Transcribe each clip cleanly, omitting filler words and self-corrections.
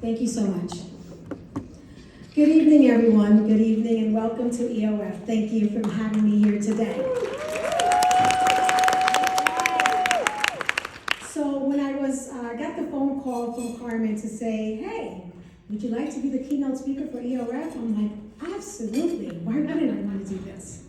Thank you so much. Good evening, everyone. Good evening, and welcome to EOF. Thank you for having me here today. So when I got the phone call from Carmen to say, hey, would you like to be the keynote speaker for EOF? I'm like, absolutely. Why wouldn't I want to do this?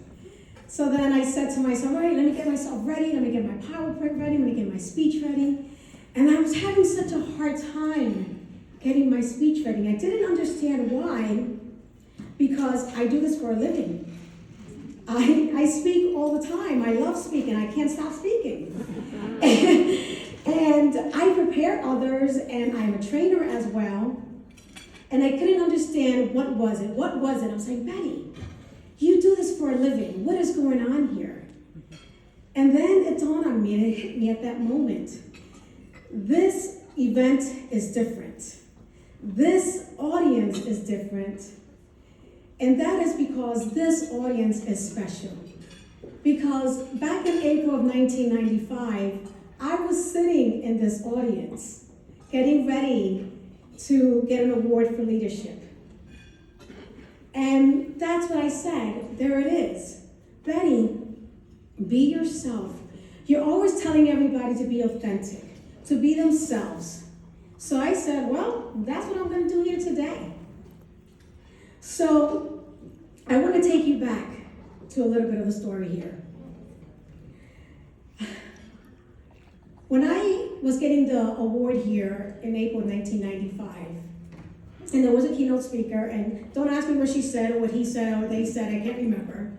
So then I said to myself, all right, let me get myself ready. Let me get my PowerPoint ready. Let me get my speech ready. And I was having such a hard time getting my speech ready. I didn't understand why, because I do this for a living. I speak all the time. I love speaking. I can't stop speaking. And I prepare others, and I'm a trainer as well. And I couldn't understand what was it. What was it? I was like, Betty, you do this for a living. What is going on here? And then it dawned on me, and it hit me at that moment. This event is different. This audience is different. And that is because this audience is special. Because back in April of 1995, I was sitting in this audience, getting ready to get an award for leadership. And that's what I said. There it is. Betty, be yourself. You're always telling everybody to be authentic, to be themselves. So I said, well, that's what I'm going to do here today. So I want to take you back to a little bit of the story here. When I was getting the award here in April 1995, and there was a keynote speaker, and don't ask me what she said or what he said or what they said, I can't remember.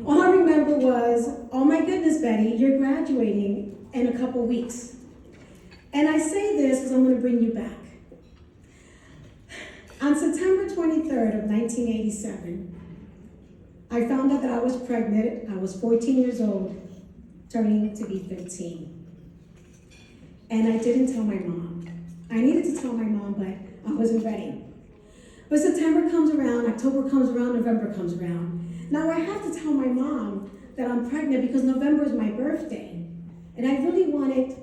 All I remember was, oh my goodness, Betty, you're graduating in a couple weeks. And I say this because I'm going to bring you back. On September 23rd of 1987, I found out that I was pregnant. I was 14 years old, turning to be 15. And I didn't tell my mom. I needed to tell my mom, but I wasn't ready. But September comes around, October comes around, November comes around. Now I have to tell my mom that I'm pregnant because November is my birthday. And I really wanted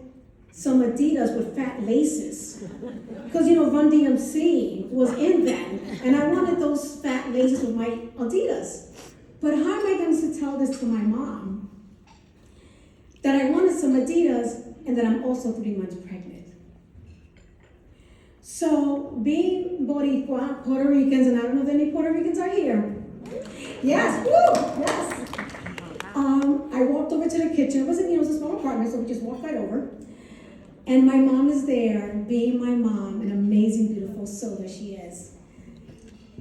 some Adidas with fat laces. Because, Run DMC was in then. And I wanted those fat laces with my Adidas. But how am I going to tell this to my mom? That I wanted some Adidas and that I'm also 3 months pregnant. So, being Boricua, Puerto Ricans, and I don't know if any Puerto Ricans are here. Yes, woo, yes. I walked over to the kitchen. It wasn't, it was a small apartment, so we just walked right over. And my mom is there, being my mom, an amazing, beautiful soul that she is.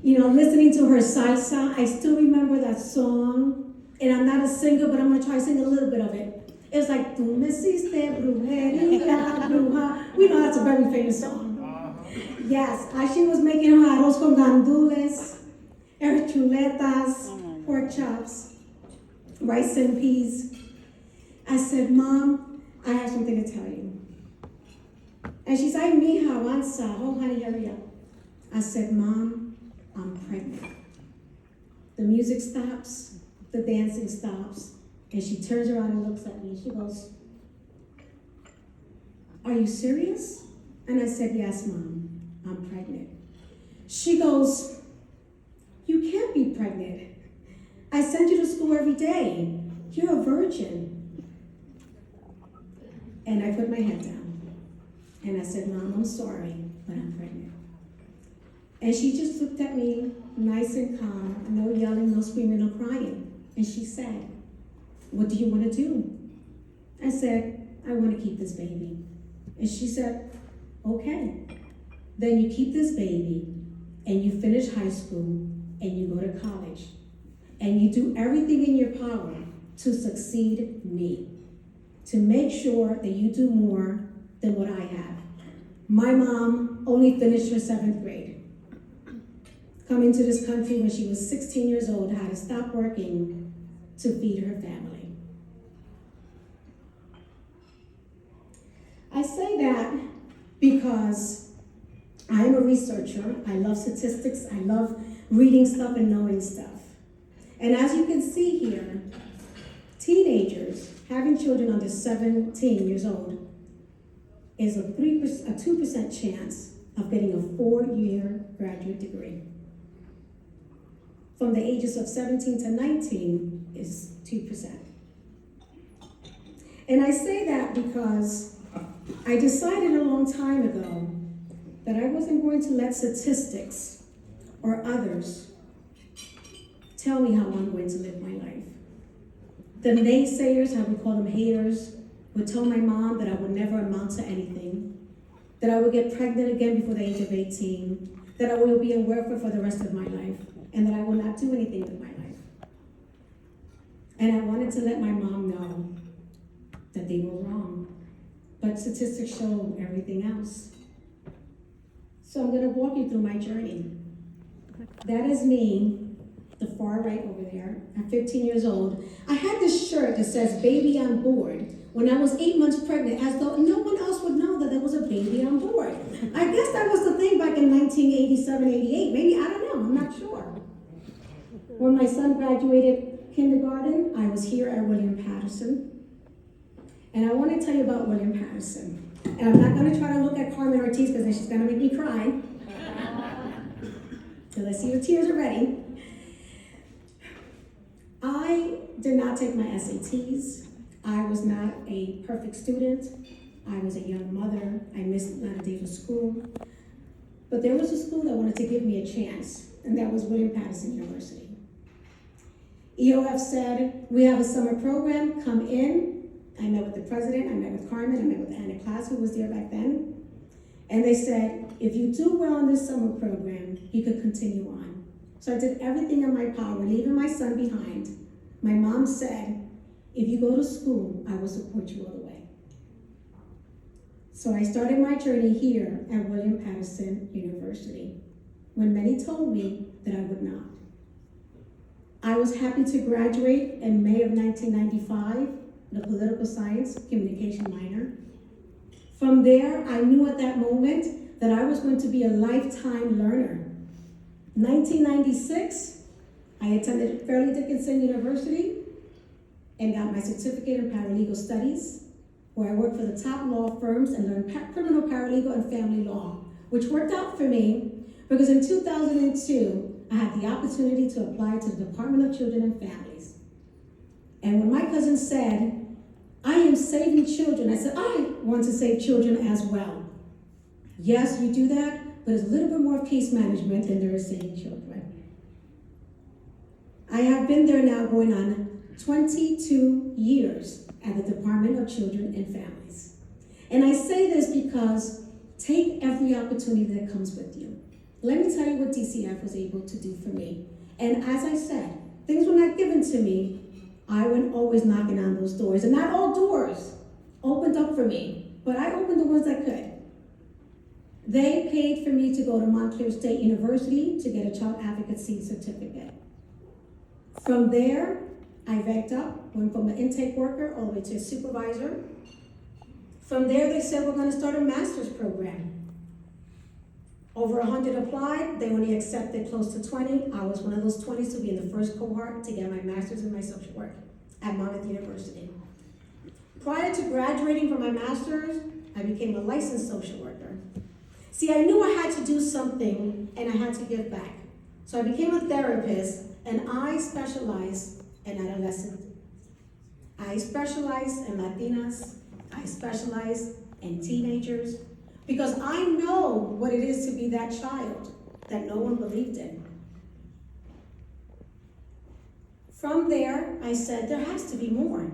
Listening to her salsa, I still remember that song. And I'm not a singer, but I'm going to try to sing a little bit of it. It's like, tú me hiciste brujería, bruja. We know that's a very famous song. Yes, as she was making her arroz con gandules, her chuletas, pork chops, rice and peas. I said, Mom, I have something to tell you. And she said, mija, avanza. Oh, honey, hurry up. I said, Mom, I'm pregnant. The music stops, the dancing stops. And she turns around and looks at me, and she goes, are you serious? And I said, yes, Mom, I'm pregnant. She goes, you can't be pregnant. I send you to school every day. You're a virgin. And I put my head down. And I said, Mom, I'm sorry, but I'm pregnant. And she just looked at me, nice and calm, no yelling, no screaming, no crying. And she said, what do you want to do? I said, I want to keep this baby. And she said, okay. Then you keep this baby, and you finish high school, and you go to college. And you do everything in your power to succeed me, to make sure that you do more than what I have. My mom only finished her 7th grade. Coming to this country when she was 16 years old, had to stop working to feed her family. I say that because I am a researcher. I love statistics. I love reading stuff and knowing stuff. And as you can see here, teenagers having children under 17 years old is a 2% chance of getting a 4-year graduate degree. From the ages of 17 to 19 is 2%. And I say that because I decided a long time ago that I wasn't going to let statistics or others tell me how I'm going to live my life. The naysayers, how we call them haters, would tell my mom that I would never amount to anything, that I would get pregnant again before the age of 18, that I will be in welfare for the rest of my life, and that I will not do anything with my life. And I wanted to let my mom know that they were wrong, but statistics show everything else. So I'm going to walk you through my journey. That is me, the far right over there. At 15 years old, I had this shirt that says "Baby on Board" when I was 8 months pregnant, as though no one else would know that there was a baby on board. I guess that was the thing back in 1987, 88. Maybe, I don't know, I'm not sure. When my son graduated kindergarten, I was here at William Paterson. And I want to tell you about William Paterson. And I'm not going to try to look at Carmen Ortiz because then she's going to make me cry. Because I see your tears already. I did not take my SATs. I was not a perfect student. I was a young mother. I missed a lot of days of school. But there was a school that wanted to give me a chance, and that was William Paterson University. EOF said, "We have a summer program, come in." I met with the president, I met with Carmen, I met with Anna Klaas, who was there back then. And they said, if you do well in this summer program, you could continue on. So I did everything in my power, leaving my son behind. My mom said, if you go to school, I will support you all the way. So I started my journey here at William Paterson University, when many told me that I would not. I was happy to graduate in May of 1995, the political science communication minor. From there, I knew at that moment that I was going to be a lifetime learner. 1996, I attended Fairleigh Dickinson University and got my certificate in paralegal studies, where I worked for the top law firms and learned criminal paralegal and family law, which worked out for me because in 2002, I had the opportunity to apply to the Department of Children and Families. And when my cousin said, I am saving children, I said, I want to save children as well. Yes, you do that, but it's a little bit more of case management than there is saving children. I have been there now going on 22 years at the Department of Children and Families. And I say this because take every opportunity that comes with you. Let me tell you what DCF was able to do for me. And as I said, things were not given to me. I went always knocking on those doors, and not all doors opened up for me, but I opened the ones that could. They paid for me to go to Montclair State University to get a child advocacy certificate. From there, I ranked up, went from an intake worker all the way to a supervisor. From there, they said, we're going to start a master's program. Over 100 applied, they only accepted close to 20. I was one of those 20 to be in the first cohort to get my master's in my social work at Monmouth University. Prior to graduating from my master's, I became a licensed social worker. See, I knew I had to do something and I had to give back. So I became a therapist and I specialized in adolescents. I specialize in Latinas. I specialize in teenagers. Because I know what it is to be that child that no one believed in. From there, I said, there has to be more.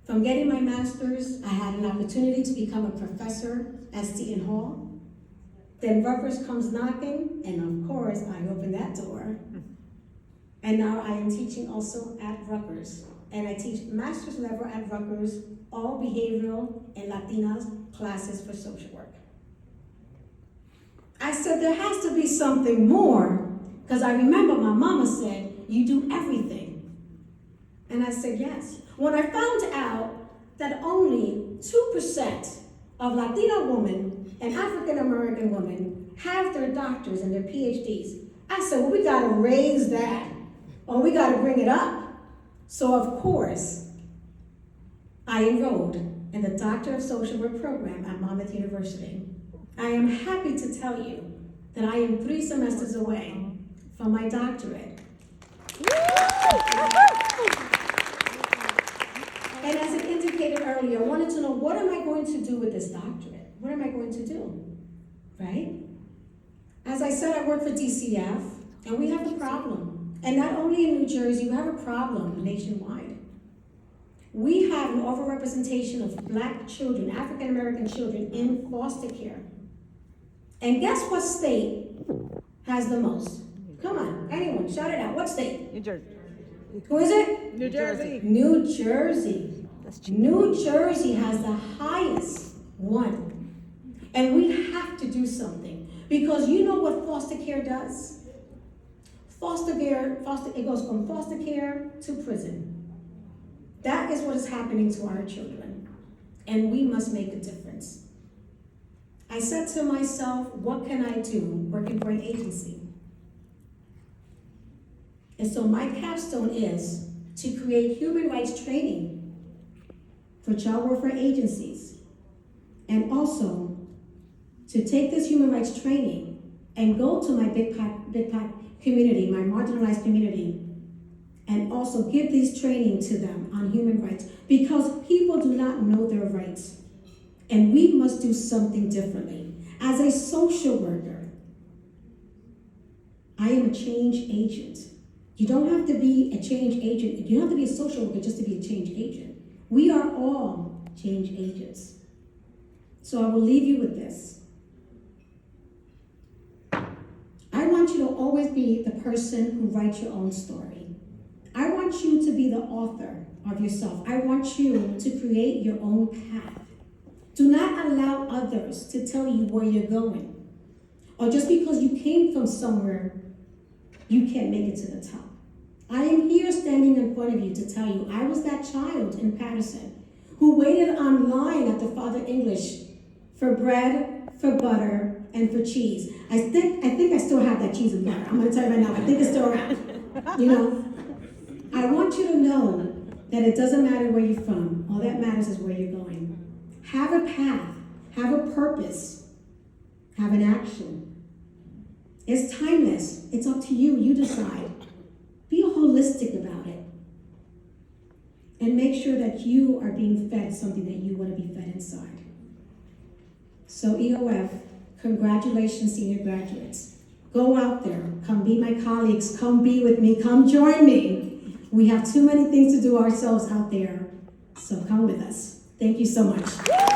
From getting my master's, I had an opportunity to become a professor at Seton Hall. Then Rutgers comes knocking, and of course, I opened that door. And now I am teaching also at Rutgers. And I teach master's level at Rutgers, all behavioral and Latinas classes for social work. I said, there has to be something more, because I remember my mama said, you do everything. And I said, yes. When I found out that only 2% of Latina women and African American women have their doctors and their PhDs, I said, well, we gotta raise that, or we gotta bring it up. So of course, I enrolled in the Doctor of Social Work program at Monmouth University. I am happy to tell you that I am 3 semesters away from my doctorate. And as I indicated earlier, I wanted to know, what am I going to do with this doctorate? What am I going to do, right? As I said, I work for DCF, and we have a problem. And not only in New Jersey, we have a problem nationwide. We have an overrepresentation of Black children, African American children in foster care. And guess what state has the most? Come on, anyone, shout it out. What state? New Jersey. Who is it? New Jersey. New Jersey. New Jersey has the highest one. And we have to do something. Because you know what foster care does? Foster care, it goes from foster care to prison. That is what is happening to our children. And we must make a difference. I said to myself, what can I do working for an agency? And so my capstone is to create human rights training for child welfare agencies, and also to take this human rights training and go to my big pack community, my marginalized community, and also give these training to them on human rights, because people do not know their rights. And we must do something differently. As a social worker, I am a change agent. You don't have to be a change agent. You don't have to be a social worker just to be a change agent. We are all change agents. So I will leave you with this. I want you to always be the person who writes your own story. I want you to be the author of yourself. I want you to create your own path. Do not allow others to tell you where you're going. Or just because you came from somewhere, you can't make it to the top. I am here standing in front of you to tell you, I was that child in Paterson who waited online at the Father English for bread, for butter, and for cheese. I think I still have that cheese and butter. I'm gonna tell you right now, I think it's still around. You know, I want you to know that it doesn't matter where you're from. All that matters is where you're going. Have a path, have a purpose, have an action. It's timeless. It's up to you. You decide. Be holistic about it. And make sure that you are being fed something that you want to be fed inside. So EOF, congratulations, senior graduates. Go out there. Come be my colleagues. Come be with me. Come join me. We have too many things to do ourselves out there. So come with us. Thank you so much.